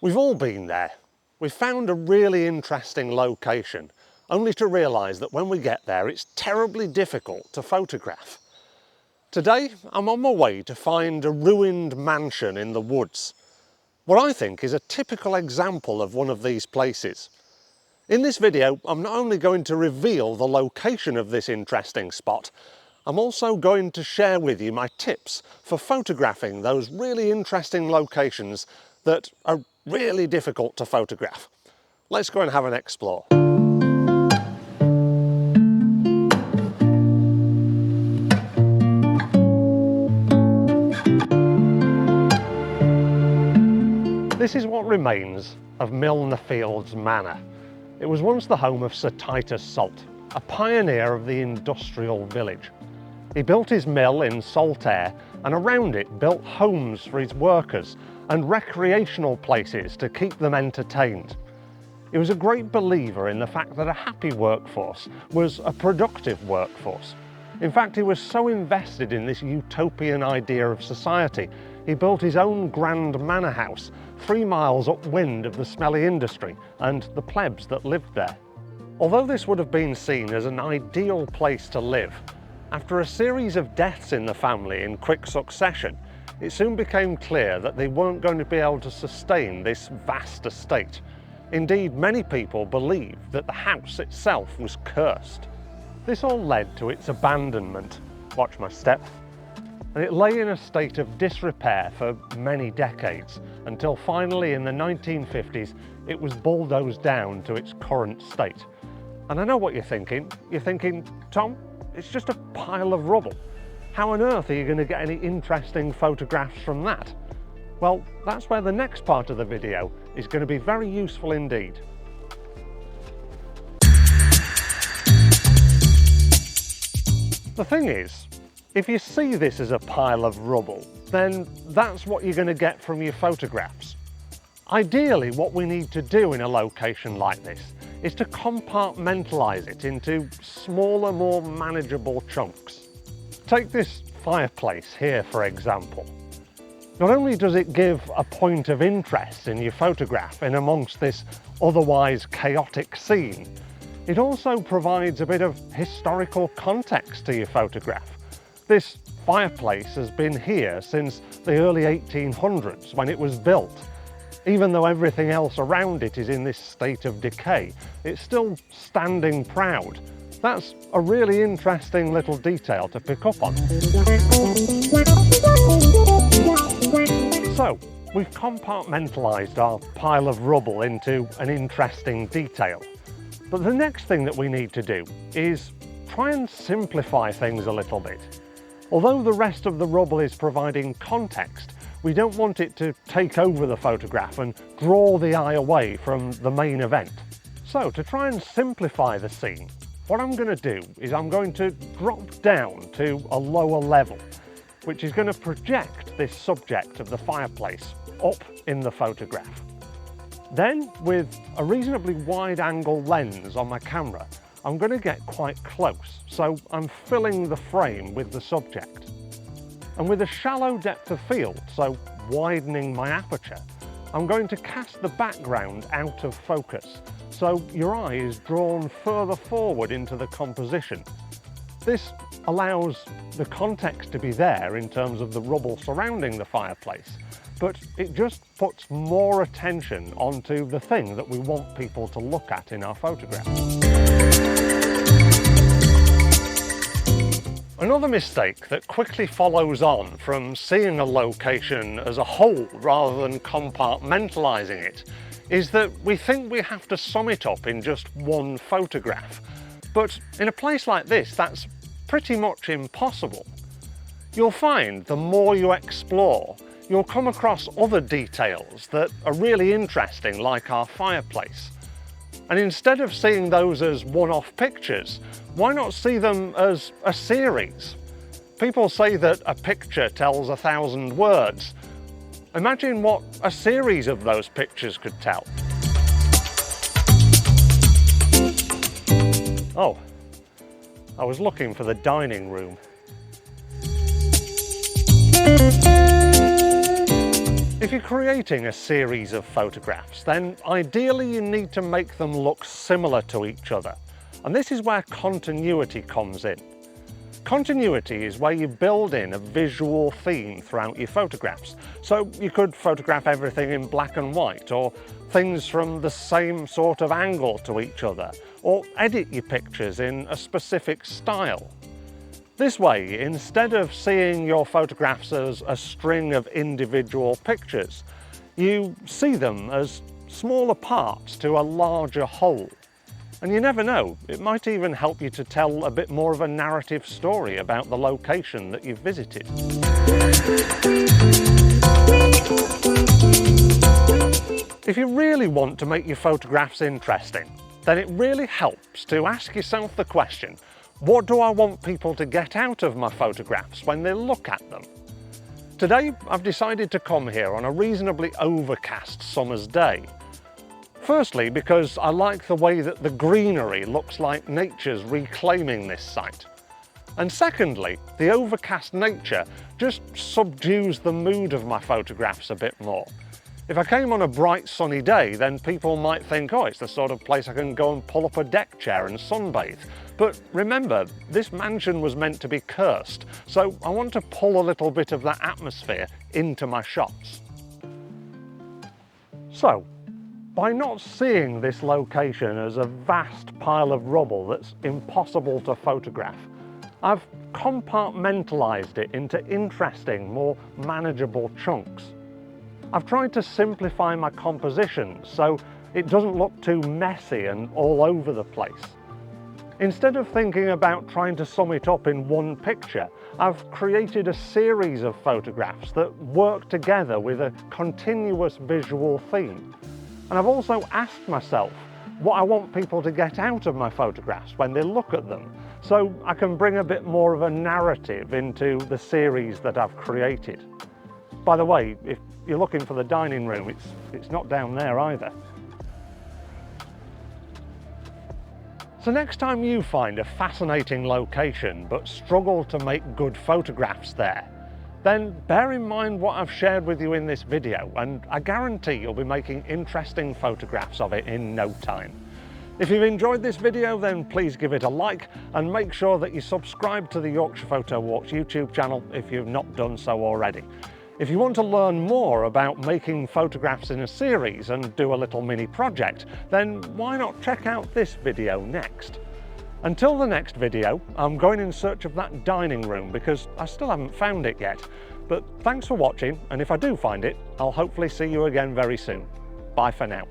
We've all been there. We've found a really interesting location, only to realise that when we get there it's terribly difficult to photograph. Today I'm on my way to find a ruined mansion in the woods. What I think is a typical example of one of these places. In this video I'm not only going to reveal the location of this interesting spot, I'm also going to share with you my tips for photographing those really interesting locations that are really difficult to photograph. Let's go and have an explore. This is what remains of Milner Fields Manor. It was once the home of Sir Titus Salt, a pioneer of the industrial village. He built his mill in Saltaire and around it built homes for his workers and recreational places to keep them entertained. He was a great believer in the fact that a happy workforce was a productive workforce. In fact, he was so invested in this utopian idea of society, he built his own grand manor house 3 miles upwind of the smelly industry and the plebs that lived there. Although this would have been seen as an ideal place to live, after a series of deaths in the family in quick succession, it soon became clear that they weren't going to be able to sustain this vast estate. Indeed, many people believed that the house itself was cursed. This all led to its abandonment. Watch my step. And it lay in a state of disrepair for many decades, until finally in the 1950s it was bulldozed down to its current state. And I know what you're thinking. You're thinking, Tom, it's just a pile of rubble. How on earth are you going to get any interesting photographs from that? Well, that's where the next part of the video is going to be very useful indeed. The thing is, if you see this as a pile of rubble, then that's what you're going to get from your photographs. Ideally, what we need to do in a location like this is to compartmentalise it into smaller, more manageable chunks. Take this fireplace here, for example. Not only does it give a point of interest in your photograph in amongst this otherwise chaotic scene, it also provides a bit of historical context to your photograph. This fireplace has been here since the early 1800s when it was built. Even though everything else around it is in this state of decay, it's still standing proud. That's a really interesting little detail to pick up on. So, we've compartmentalised our pile of rubble into an interesting detail. But the next thing that we need to do is try and simplify things a little bit. Although the rest of the rubble is providing context, we don't want it to take over the photograph and draw the eye away from the main event. So, to try and simplify the scene, what I'm going to do is I'm going to drop down to a lower level, which is going to project this subject of the fireplace up in the photograph. Then, with a reasonably wide-angle lens on my camera, I'm going to get quite close, so I'm filling the frame with the subject. And with a shallow depth of field, so widening my aperture, I'm going to cast the background out of focus, so your eye is drawn further forward into the composition. This allows the context to be there in terms of the rubble surrounding the fireplace, but it just puts more attention onto the thing that we want people to look at in our photograph. Another mistake that quickly follows on from seeing a location as a whole rather than compartmentalising it is that we think we have to sum it up in just one photograph. But in a place like this, that's pretty much impossible. You'll find the more you explore, you'll come across other details that are really interesting, like our fireplace. And instead of seeing those as one-off pictures, why not see them as a series? People say that a picture tells 1,000 words. Imagine what a series of those pictures could tell. Oh, I was looking for the dining room. If you're creating a series of photographs, then ideally you need to make them look similar to each other. And this is where continuity comes in. Continuity is where you build in a visual theme throughout your photographs. So you could photograph everything in black and white, or things from the same sort of angle to each other, or edit your pictures in a specific style. This way, instead of seeing your photographs as a string of individual pictures, you see them as smaller parts to a larger whole. And you never know, it might even help you to tell a bit more of a narrative story about the location that you've visited. If you really want to make your photographs interesting, then it really helps to ask yourself the question, what do I want people to get out of my photographs when they look at them? Today, I've decided to come here on a reasonably overcast summer's day. Firstly, because I like the way that the greenery looks like nature's reclaiming this site. And secondly, the overcast nature just subdues the mood of my photographs a bit more. If I came on a bright sunny day, then people might think, oh, it's the sort of place I can go and pull up a deck chair and sunbathe. But remember, this mansion was meant to be cursed, so I want to pull a little bit of that atmosphere into my shots. So, by not seeing this location as a vast pile of rubble that's impossible to photograph, I've compartmentalised it into interesting, more manageable chunks. I've tried to simplify my compositions so it doesn't look too messy and all over the place. Instead of thinking about trying to sum it up in one picture, I've created a series of photographs that work together with a continuous visual theme. And I've also asked myself what I want people to get out of my photographs when they look at them, so I can bring a bit more of a narrative into the series that I've created. By the way, if you're looking for the dining room, it's not down there either. So next time you find a fascinating location but struggle to make good photographs there, then bear in mind what I've shared with you in this video, and I guarantee you'll be making interesting photographs of it in no time. If you've enjoyed this video, then please give it a like and make sure that you subscribe to the Yorkshire Photo Walks YouTube channel if you've not done so already. If you want to learn more about making photographs in a series and do a little mini project, then why not check out this video next? Until the next video, I'm going in search of that dining room because I still haven't found it yet. But thanks for watching, and if I do find it, I'll hopefully see you again very soon. Bye for now.